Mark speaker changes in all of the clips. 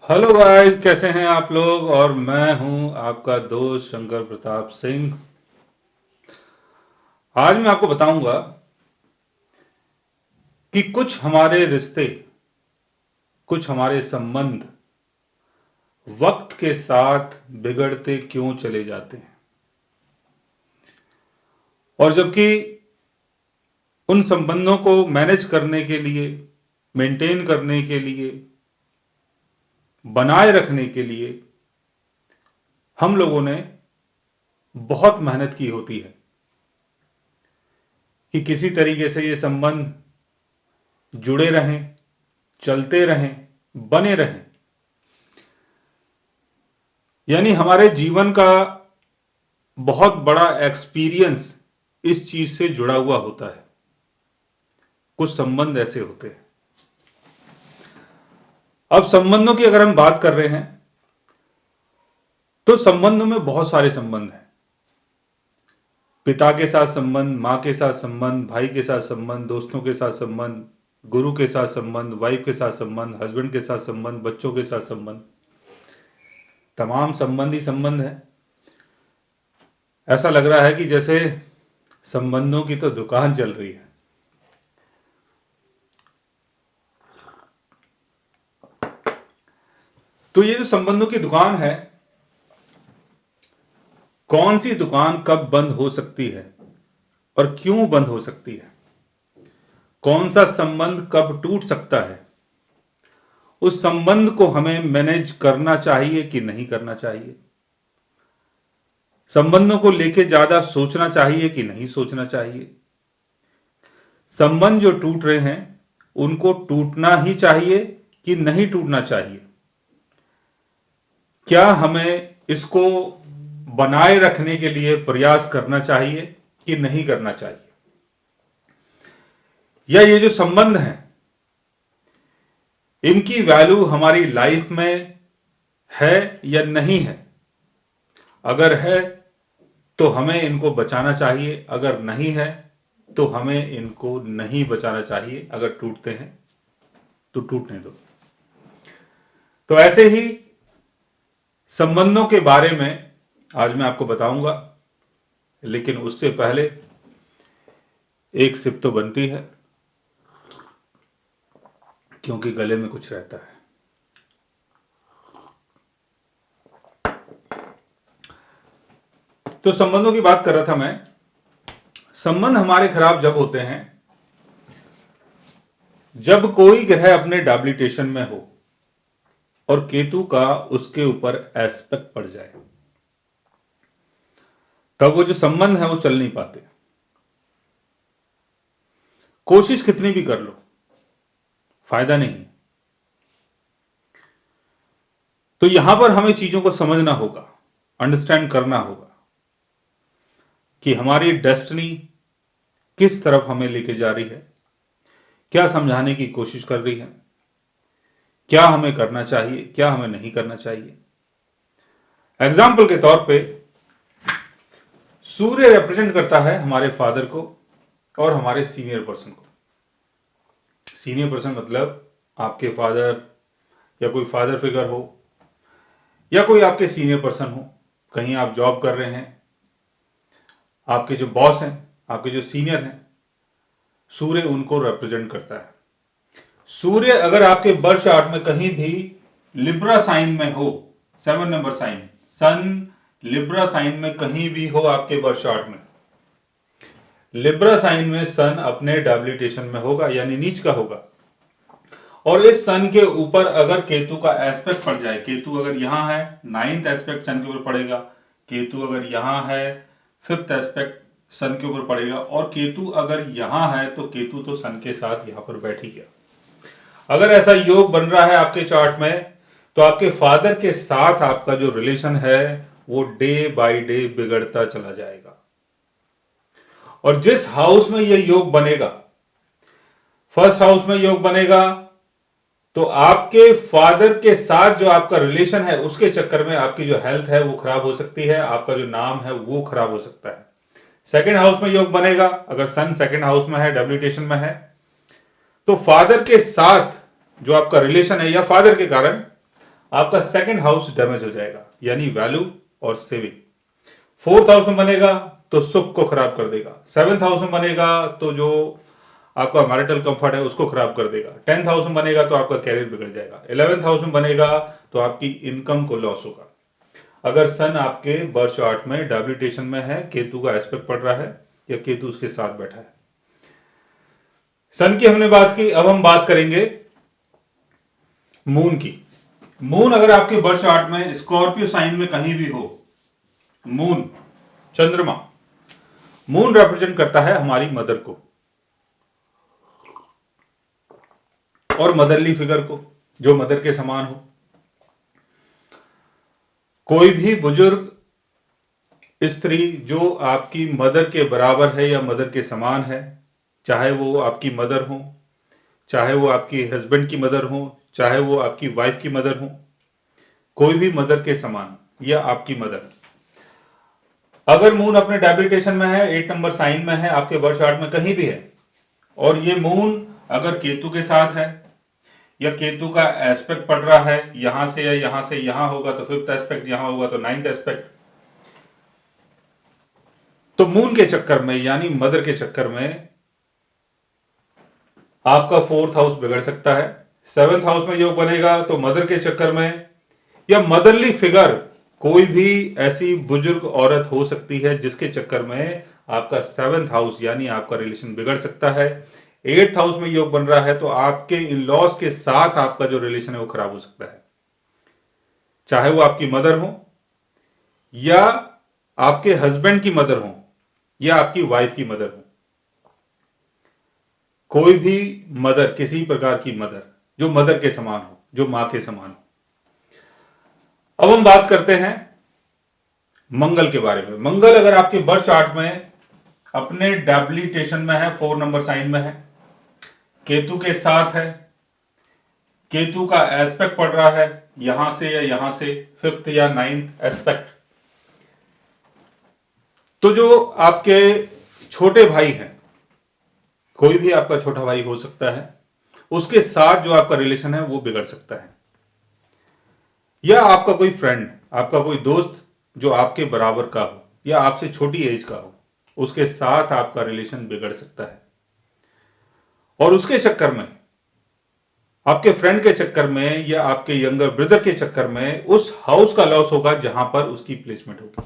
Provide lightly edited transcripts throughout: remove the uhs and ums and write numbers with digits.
Speaker 1: Hello guys, कैसे हैं आप लोग। और मैं हूं आपका दोस्त शंकर प्रताप सिंह। आज मैं आपको बताऊंगा कि कुछ हमारे रिश्ते, कुछ हमारे संबंध वक्त के साथ बिगड़ते क्यों चले जाते हैं, और जबकि उन संबंधों को मैनेज करने के लिए, मेंटेन करने के लिए, बनाए रखने के लिए हम लोगों ने बहुत मेहनत की होती है कि किसी तरीके से ये संबंध जुड़े रहें, चलते रहें, बने रहें। यानी हमारे जीवन का बहुत बड़ा एक्सपीरियंस इस चीज से जुड़ा हुआ होता है। कुछ संबंध ऐसे होते हैं। अब संबंधों की अगर हम बात कर रहे हैं तो संबंधों में बहुत सारे संबंध हैं। पिता के साथ संबंध, माँ के साथ संबंध, भाई के साथ संबंध, दोस्तों के साथ संबंध, गुरु के साथ संबंध, वाइफ के साथ संबंध, हस्बैंड के साथ संबंध, बच्चों के साथ संबंध। तमाम संबंध ही संबंध है। ऐसा लग रहा है कि जैसे संबंधों की तो दुकान चल रही है। तो ये जो संबंधों की दुकान है, कौन सी दुकान कब बंद हो सकती है और क्यों बंद हो सकती है, कौन सा संबंध कब टूट सकता है, उस संबंध को हमें मैनेज करना चाहिए कि नहीं करना चाहिए, संबंधों को लेके ज्यादा सोचना चाहिए कि नहीं सोचना चाहिए, संबंध जो टूट रहे हैं उनको टूटना ही चाहिए कि नहीं टूटना चाहिए, क्या हमें इसको बनाए रखने के लिए प्रयास करना चाहिए कि नहीं करना चाहिए, या ये जो संबंध हैं इनकी वैल्यू हमारी लाइफ में है या नहीं है। अगर है तो हमें इनको बचाना चाहिए, अगर नहीं है तो हमें इनको नहीं बचाना चाहिए। अगर टूटते हैं तो टूटने दो। तो ऐसे ही संबंधों के बारे में आज मैं आपको बताऊंगा, लेकिन उससे पहले एक सिप तो बनती है, क्योंकि गले में कुछ रहता है। तो संबंधों की बात कर रहा था मैं। संबंध हमारे खराब जब होते हैं जब कोई ग्रह अपने डैबिलिटेशन में हो और केतु का उसके ऊपर एस्पेक्ट पड़ जाए, तब वो जो संबंध है वो चल नहीं पाते। कोशिश कितनी भी कर लो, फायदा नहीं। तो यहां पर हमें चीजों को समझना होगा, अंडरस्टैंड करना होगा कि हमारी डेस्टिनी किस तरफ हमें लेके जा रही है, क्या समझाने की कोशिश कर रही है, क्या हमें करना चाहिए, क्या हमें नहीं करना चाहिए। एग्जाम्पल के तौर पे सूर्य रिप्रेजेंट करता है हमारे फादर को और हमारे सीनियर पर्सन को। सीनियर पर्सन मतलब आपके फादर, या कोई फादर फिगर हो, या कोई आपके सीनियर पर्सन हो। कहीं आप जॉब कर रहे हैं, आपके जो बॉस हैं, आपके जो सीनियर हैं, सूर्य उनको रिप्रेजेंट करता है। सूर्य अगर आपके बर्थ चार्ट में कहीं भी लिब्रा साइन में हो, 7 नंबर साइन, सन लिब्रा साइन में कहीं भी हो आपके बर्थ चार्ट में, लिब्रा साइन में सन अपने डैबिलिटेशन में होगा, यानी नीच का होगा। और इस सन के ऊपर अगर केतु का एस्पेक्ट पड़ जाए, केतु अगर यहां है, 9th एस्पेक्ट सन के ऊपर पड़ेगा, केतु अगर यहां है, 5th एस्पेक्ट सन के ऊपर पड़ेगा, और केतु अगर यहां है तो केतु तो सन के साथ यहां पर बैठ ही गया। अगर ऐसा योग बन रहा है आपके चार्ट में, तो आपके फादर के साथ आपका जो रिलेशन है वो डे बाय डे बिगड़ता चला जाएगा। और जिस हाउस में यह योग बनेगा, फर्स्ट हाउस में योग बनेगा, तो आपके फादर के साथ जो आपका रिलेशन है उसके चक्कर में आपकी जो हेल्थ है वो खराब हो सकती है, आपका जो नाम है वो खराब हो सकता है। सेकंड हाउस में योग बनेगा, अगर सन सेकंड हाउस में है, डैबिलिटेशन में है, तो फादर के साथ जो आपका रिलेशन है, या फादर के कारण आपका सेकंड हाउस डैमेज हो जाएगा, यानी वैल्यू और सेविंग। फोर्थ हाउस में बनेगा तो सुख को खराब कर देगा, सेवेंथ हाउस में बनेगा तो जो आपका मैरिटल कंफर्ट है उसको खराब कर देगा, 10th हाउस में बनेगा तो आपका कैरियर बिगड़ जाएगा, 11th हाउस में बनेगा तो आपकी इनकम को लॉस होगा। अगर सन आपके बर्थ चार्ट में डेबिलिटेशन में है, केतु का एस्पेक्ट पड़ रहा है या केतु उसके साथ बैठा है। सन की हमने बात की, अब हम बात करेंगे मून की। मून अगर आपके बर्थ चार्ट में स्कॉर्पियो साइन में कहीं भी हो, मून चंद्रमा, मून रिप्रेजेंट करता है हमारी मदर को और मदरली फिगर को, जो मदर के समान हो। कोई भी बुजुर्ग स्त्री जो आपकी मदर के बराबर है या मदर के समान है, चाहे वो आपकी मदर हो, चाहे वो आपकी हस्बैंड की मदर हो, चाहे वो आपकी वाइफ की मदर हो, कोई भी मदर के समान या आपकी मदर, अगर मून अपने डेबिलिटेशन में है, 8 नंबर साइन में है, आपके बर्थ चार्ट में कहीं भी है, और ये मून अगर केतु के साथ है या केतु का एस्पेक्ट पड़ रहा है, यहां से या यहां से यहां होगा तो 5th एस्पेक्ट, यहां होगा तो 9th एस्पेक्ट, तो मून के चक्कर में यानी मदर के चक्कर में आपका 4th हाउस बिगड़ सकता है। 7th हाउस में योग बनेगा तो मदर के चक्कर में या मदरली फिगर, कोई भी ऐसी बुजुर्ग औरत हो सकती है जिसके चक्कर में आपका 7th हाउस यानी आपका रिलेशन बिगड़ सकता है। 8th हाउस में योग बन रहा है तो आपके इन लॉज के साथ आपका जो रिलेशन है वो खराब हो सकता है, चाहे वो आपकी मदर हो या आपके हस्बैंड की मदर हो या आपकी वाइफ की मदर हो। कोई भी मदर, किसी प्रकार की मदर जो मदर के समान हो, जो मां के समान हो। अब हम बात करते हैं मंगल के बारे में। मंगल अगर आपके बर्थ चार्ट में अपने डेबिलिटेशन में है, 4 नंबर साइन में है, केतु के साथ है, केतु का एस्पेक्ट पड़ रहा है यहां से या यहां से 5th या 9th एस्पेक्ट, तो जो आपके छोटे भाई हैं, कोई भी आपका छोटा भाई हो सकता है, उसके साथ जो आपका रिलेशन है वो बिगड़ सकता है। या आपका कोई फ्रेंड, आपका कोई दोस्त जो आपके बराबर का हो या आपसे छोटी एज का हो, उसके साथ आपका रिलेशन बिगड़ सकता है। और उसके चक्कर में, आपके फ्रेंड के चक्कर में या आपके यंगर ब्रदर के चक्कर में उस हाउस का लॉस होगा जहां पर उसकी प्लेसमेंट होगी।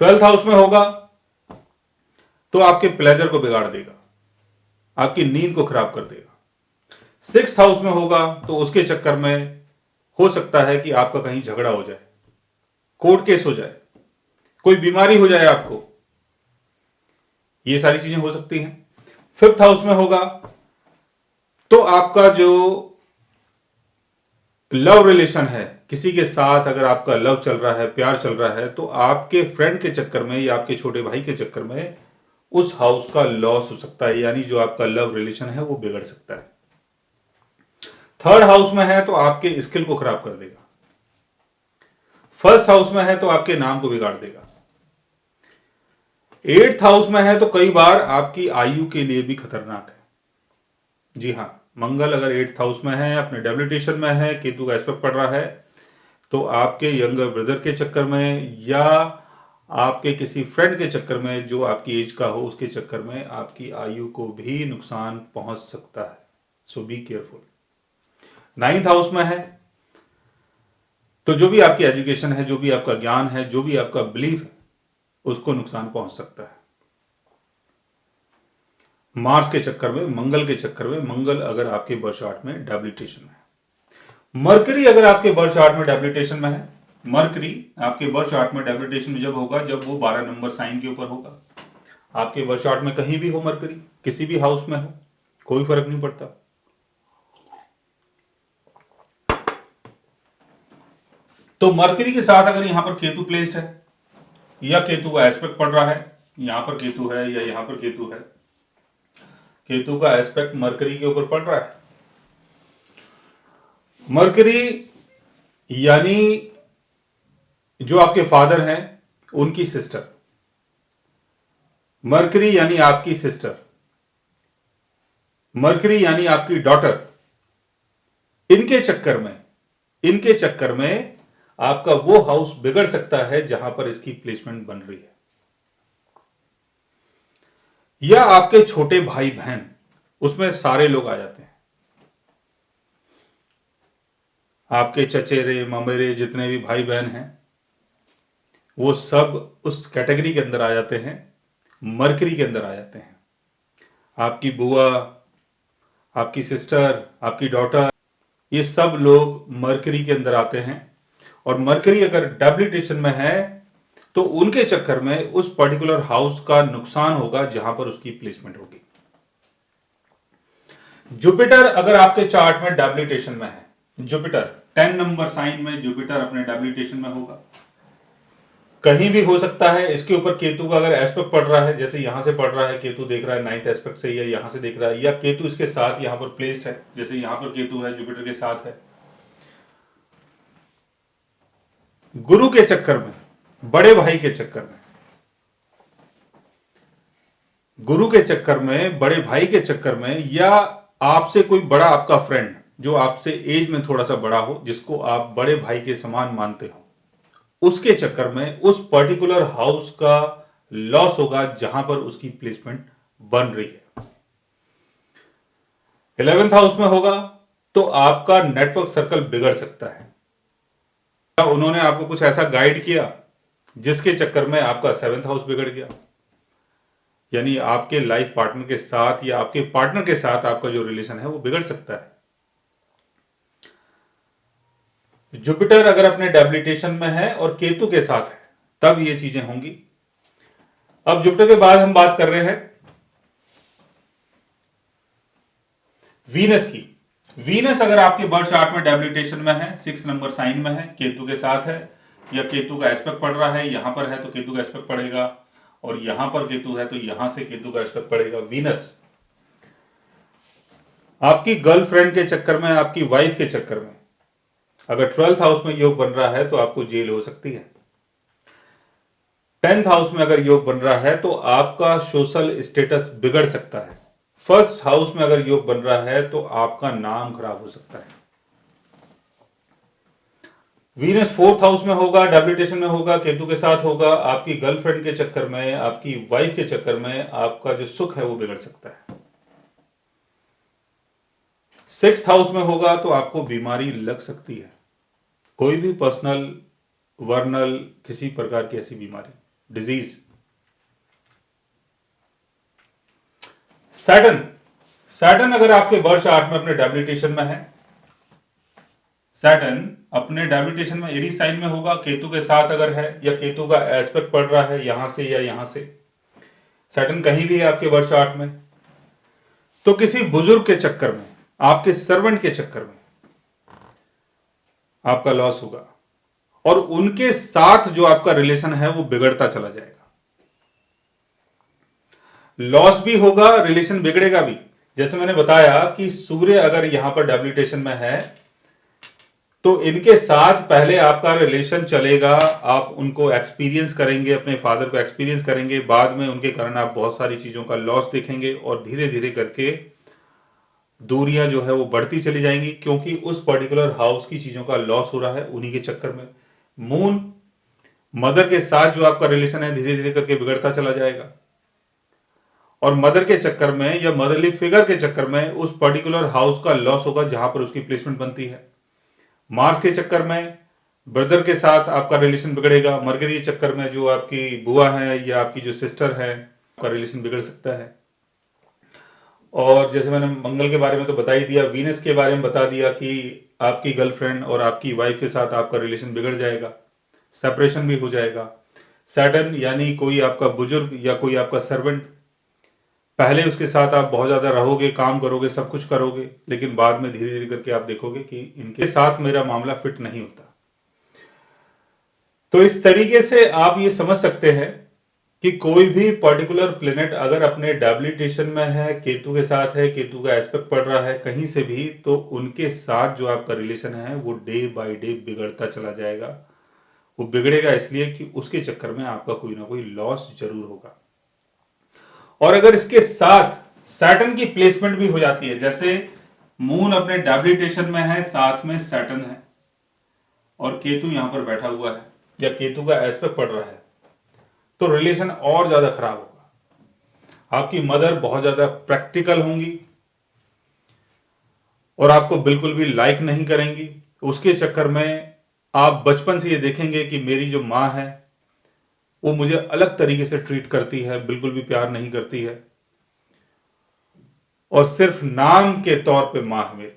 Speaker 1: 12th हाउस में होगा तो आपके प्लेजर को बिगाड़ देगा, आपकी नींद को खराब कर देगा। 6th हाउस में होगा तो उसके चक्कर में हो सकता है कि आपका कहीं झगड़ा हो जाए, कोर्ट केस हो जाए, कोई बीमारी हो जाए आपको, ये सारी चीजें हो सकती हैं। 5th हाउस में होगा तो आपका जो लव रिलेशन है, किसी के साथ अगर आपका लव चल रहा है, प्यार चल रहा है, तो आपके फ्रेंड के चक्कर में या आपके छोटे भाई के चक्कर में उस हाउस का लॉस हो सकता है, यानी जो आपका लव रिलेशन है वो बिगड़ सकता है। 3rd हाउस में है तो आपके स्किल को खराब कर देगा। 1st हाउस में है तो आपके नाम को बिगाड़ देगा। 8th हाउस में है तो कई बार आपकी आयु के लिए भी खतरनाक है। जी हां, मंगल अगर 8th हाउस में है, अपने डेबिलिटेशन में है, केतु का एस्पेक्ट पड़ रहा है, तो आपके यंगर ब्रदर के चक्कर में या आपके किसी फ्रेंड के चक्कर में जो आपकी एज का हो, उसके चक्कर में आपकी आयु को भी नुकसान पहुंच सकता है। सो बी केयरफुल। 9th हाउस में है तो जो भी आपकी एजुकेशन है, जो भी आपका ज्ञान है, जो भी आपका बिलीफ है, उसको नुकसान पहुंच सकता है। मार्स के चक्कर में, मंगल के चक्कर में, मंगल अगर आपके बर्थ चार्ट में डेबिलिटेशन में है। मरकरी अगर आपके बर्थ चार्ट में डेबिलिटेशन में है, मरकरी आपके बर्थ चार्ट में डेबिलिटेशन में जब होगा, जब वो 12 नंबर साइन के ऊपर होगा। आपके बर्थ चार्ट में कहीं भी हो मरकरी, किसी भी हाउस में हो, कोई फर्क नहीं पड़ता। तो मरकरी के साथ अगर यहां पर केतु प्लेस्ड है या केतु का एस्पेक्ट पड़ रहा है, यहां पर केतु है या यहां पर केतु है, केतु का एस्पेक्ट मरकरी के ऊपर पड़ रहा है। मरकरी यानी जो आपके फादर हैं उनकी सिस्टर, मरकरी यानी आपकी सिस्टर, मरकरी यानी आपकी डॉटर, इनके चक्कर में, इनके चक्कर में आपका वो हाउस बिगड़ सकता है जहां पर इसकी प्लेसमेंट बन रही है। या आपके छोटे भाई बहन, उसमें सारे लोग आ जाते हैं, आपके चचेरे ममेरे जितने भी भाई बहन हैं वो सब उस कैटेगरी के अंदर आ जाते हैं, मरकरी के अंदर आ जाते हैं। आपकी बुआ, आपकी सिस्टर, आपकी डॉटर, ये सब लोग मरकरी के अंदर आते हैं। और मरकरी अगर डेबिलिटेशन में है तो उनके चक्कर में उस पर्टिकुलर हाउस का नुकसान होगा जहां पर उसकी प्लेसमेंट होगी। जुपिटर अगर आपके चार्ट में डेबिलिटेशन में है, जुपिटर 10 नंबर साइन में जुपिटर अपने डेबिलिटेशन में होगा, कहीं भी हो सकता है। इसके ऊपर केतु का अगर एस्पेक्ट पड़ रहा है, जैसे यहां से पड़ रहा है, केतु देख रहा है 9th एस्पेक्ट से, या यहां से देख रहा है, या केतु इसके साथ यहां पर प्लेस्ड है, जैसे यहां पर केतु है जुपिटर के साथ है। गुरु के चक्कर में, बड़े भाई के चक्कर में, गुरु के चक्कर में, बड़े भाई के चक्कर में, या आपसे कोई बड़ा आपका फ्रेंड जो आपसे एज में थोड़ा सा बड़ा हो, जिसको आप बड़े भाई के समान मानते हो, उसके चक्कर में उस पर्टिकुलर हाउस का लॉस होगा जहां पर उसकी प्लेसमेंट बन रही है। 11th हाउस में होगा तो आपका नेटवर्क सर्कल बिगड़ सकता है। उन्होंने आपको कुछ ऐसा गाइड किया जिसके चक्कर में आपका 7th हाउस बिगड़ गया, यानी आपके लाइफ पार्टनर के साथ या आपके पार्टनर के साथ आपका जो रिलेशन है वो बिगड़ सकता है। जुपिटर अगर अपने डेबिलिटेशन में है और केतु के साथ है तब ये चीजें होंगी। अब जुपिटर के बाद हम बात कर रहे हैं वीनस की। वीनस अगर आपके बर्थ चार्ट में डेबिलिटेशन में है, 6 नंबर साइन में है, केतु के साथ है, या केतु का एस्पेक्ट पड़ रहा है, यहां पर है तो केतु का एस्पेक्ट पड़ेगा, और यहां पर केतु है तो यहां से केतु का एस्पेक्ट पड़ेगा। वीनस आपकी गर्लफ्रेंड के चक्कर में, आपकी वाइफ के चक्कर में अगर 12th हाउस में योग बन रहा है तो आपको जेल हो सकती है। 10th हाउस में अगर योग बन रहा है तो आपका सोशल स्टेटस बिगड़ सकता है। 1st हाउस में अगर योग बन रहा है तो आपका नाम खराब हो सकता है। वीनस 4th हाउस में होगा, डेबिलिटेशन में होगा, केतु के साथ होगा, आपकी गर्लफ्रेंड के चक्कर में, आपकी वाइफ के चक्कर में आपका जो सुख है वो बिगड़ सकता है। 6th हाउस में होगा तो आपको बीमारी लग सकती है, कोई भी पर्सनल वर्नल किसी प्रकार की ऐसी बीमारी, डिजीज। सैटर्न, सैटर्न अगर आपके बर्थ चार्ट में अपने डेबिलिटेशन में है, सैटर्न अपने डेबिलिटेशन में एरीज साइन में होगा, केतु के साथ अगर है, या केतु का एस्पेक्ट पड़ रहा है यहां से या यहां से, सैटर्न कहीं भी है आपके बर्थ चार्ट में, तो किसी बुजुर्ग के चक्कर में, आपके सर्वेंट के चक्कर में आपका लॉस होगा, और उनके साथ जो आपका रिलेशन है वो बिगड़ता चला जाएगा। लॉस भी होगा, रिलेशन बिगड़ेगा भी। जैसे मैंने बताया कि सूर्य अगर यहां पर डेबिलिटेशन में है तो इनके साथ पहले आपका रिलेशन चलेगा, आप उनको एक्सपीरियंस करेंगे, अपने फादर को एक्सपीरियंस करेंगे, बाद में उनके कारण आप बहुत सारी चीजों का लॉस देखेंगे, और धीरे धीरे करके दूरियां जो है वो बढ़ती चली जाएंगी, क्योंकि उस पर्टिकुलर हाउस की चीजों का लॉस हो रहा है उन्हीं के चक्कर में। मून मदर के साथ जो आपका रिलेशन है धीरे धीरे करके बिगड़ता चला जाएगा, और मदर के चक्कर में या मदरली फिगर के चक्कर में उस पर्टिकुलर हाउस का लॉस होगा जहां पर उसकी प्लेसमेंट बनती है। मार्स के चक्कर में ब्रदर के साथ आपका रिलेशन बिगड़ेगा, मरकरी के चक्कर में जो आपकी बुआ है या आपकी जो सिस्टर है आपका रिलेशन बिगड़ सकता है। और जैसे मैंने मंगल के बारे में तो बता ही दिया, वीनस के बारे में बता दिया कि आपकी गर्लफ्रेंड और आपकी वाइफ के साथ आपका रिलेशन बिगड़ जाएगा, सेपरेशन भी हो जाएगा। सैटर्न यानी कोई आपका बुजुर्ग या कोई आपका सर्वेंट, पहले उसके साथ आप बहुत ज्यादा रहोगे, काम करोगे, सब कुछ करोगे, लेकिन बाद में धीरे धीरे करके आप देखोगे कि इनके साथ मेरा मामला फिट नहीं होता। तो इस तरीके से आप ये समझ सकते हैं कि कोई भी पर्टिकुलर प्लेनेट अगर अपने डेबिलिटेशन में है, केतु के साथ है, केतु का एस्पेक्ट पड़ रहा है कहीं से भी, तो उनके साथ जो आपका रिलेशन है वो डे बाय डे बिगड़ता चला जाएगा। वो बिगड़ेगा इसलिए कि उसके चक्कर में आपका कोई ना कोई लॉस जरूर होगा। और अगर इसके साथ सैटर्न की प्लेसमेंट भी हो जाती है, जैसे मून अपने डेबिलिटेशन में है, साथ में सैटर्न है, और केतु यहां पर बैठा हुआ है या केतु का एस्पेक्ट पड़ रहा है, तो रिलेशन और ज्यादा खराब होगा। आपकी मदर बहुत ज्यादा प्रैक्टिकल होंगी और आपको बिल्कुल भी लाइक नहीं करेंगी। उसके चक्कर में आप बचपन से ये देखेंगे कि मेरी जो माँ है वो मुझे अलग तरीके से ट्रीट करती है, बिल्कुल भी प्यार नहीं करती है और सिर्फ नाम के तौर पे माँ है मेरी,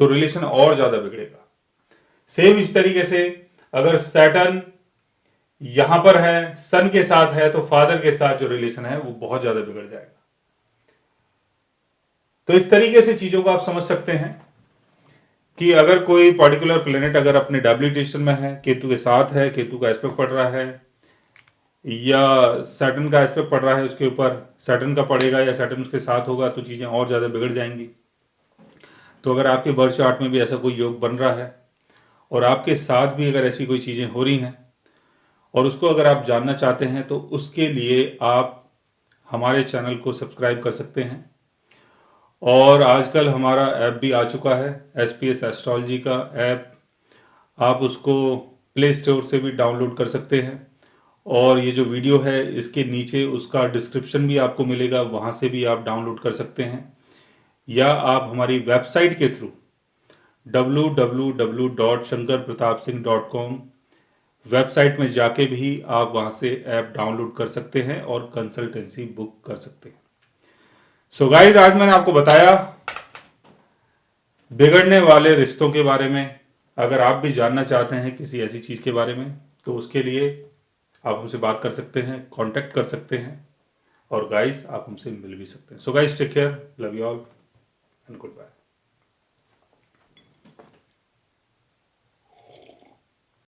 Speaker 1: तो रिलेशन और ज्यादा बिगड़ेगा। सेम इस तरीके से अगर सैटर्न यहां पर है, सन के साथ है, तो फादर के साथ जो रिलेशन है वो बहुत ज्यादा बिगड़ जाएगा। तो इस तरीके से चीजों को आप समझ सकते हैं कि अगर कोई पर्टिकुलर प्लेनेट अगर अपने डैबिलिटेशन में है, केतु के साथ है, केतु का एस्पेक्ट पड़ रहा है या सैटर्न का एस्पेक्ट पड़ रहा है, उसके ऊपर सैटर्न का पड़ेगा या सैटर्न उसके साथ होगा, तो चीजें और ज्यादा बिगड़ जाएंगी। तो अगर आपके बर्थ चार्ट में भी ऐसा कोई योग बन रहा है और आपके साथ भी अगर ऐसी कोई चीजें हो रही हैं और उसको अगर आप जानना चाहते हैं, तो उसके लिए आप हमारे चैनल को सब्सक्राइब कर सकते हैं। और आजकल हमारा ऐप भी आ चुका है, SPS एस्ट्रोलॉजी का ऐप। आप उसको प्ले स्टोर से भी डाउनलोड कर सकते हैं और ये जो वीडियो है इसके नीचे उसका डिस्क्रिप्शन भी आपको मिलेगा, वहाँ से भी आप डाउनलोड कर सकते हैं या आप हमारी वेबसाइट के थ्रू www.shankarpratapsingh.com वेबसाइट में जाके भी आप वहाँ से ऐप डाउनलोड कर सकते हैं और कंसल्टेंसी बुक कर सकते हैं। सो गाइस, आज मैंने आपको बताया बिगड़ने वाले रिश्तों के बारे में। अगर आप भी जानना चाहते हैं किसी ऐसी चीज के बारे में, तो उसके लिए आप हमसे बात कर सकते हैं, कांटेक्ट कर सकते हैं और गाइस आप हमसे मिल भी सकते हैं। So guys, take care, love you all and good bye.